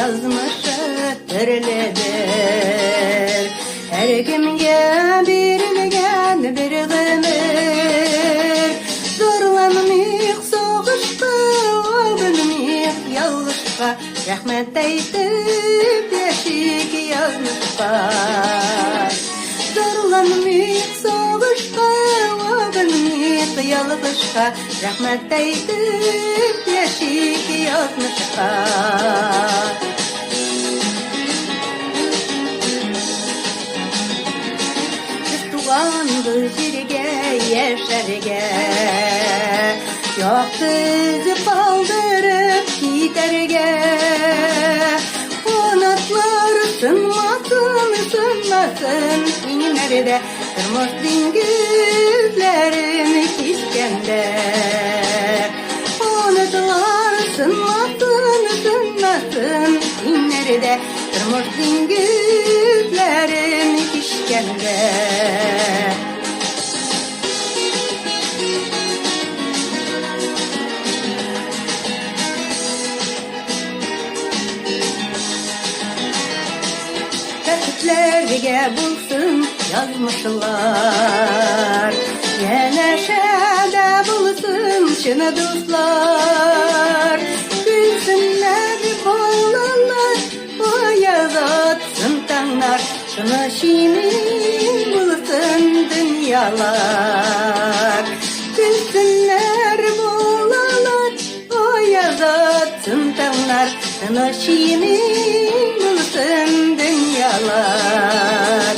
yazmışı türlüdür. Her kimge berilgen bir ömür, zorlanmayık soğuşta, ölmeyik yalgışqa, rahmet aytып beşik yazmışqa. Zorlanmayık soğuşta, ölmeyik yalgışqa, rahmet aytып beşik yazmışqa. Tuğandı jirge, yeşerge, yok bizi kaldırıp giderge. Kanatlar sınmasın, sınmasın inlerde, kırmızı dingizlerini kişkende. Kanatlar sınmasın, sınmasın inlerde, kırmızı dingizlerini kişkende. Kasıtlarga bulsun yazmışlar, yeneşede bulsun şını dostlar. Gülsünler bolalar, o yazatsın tanlar, şını şimin bulsun dünyalar. Gülsünler bolalar, o yazatsın tanlar, şını şimin bulsun dünyalar.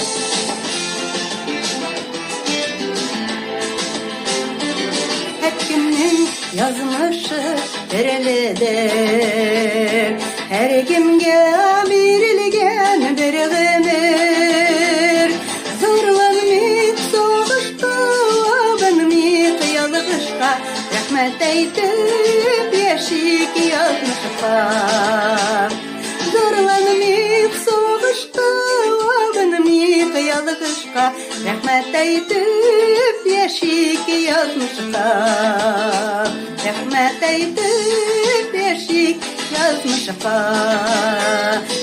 Hepkinin yazmışı derelidir, her kimge berilgen bir ömür. Zorlanmayıp soğuşta, ölmeyik yalgışqa, rahmet aytып beşik yazmışqa. Zorlanmayıp soğuşta, ölmeyik yalgışqa, rahmet aytып beşik yazmışqa. Rahmet aytып beşik yazmışqa.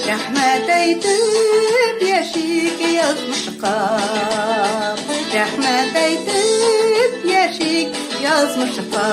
Rahmet aytып beşik yazmışqa. Rahmet aytып beşik yazmışqa.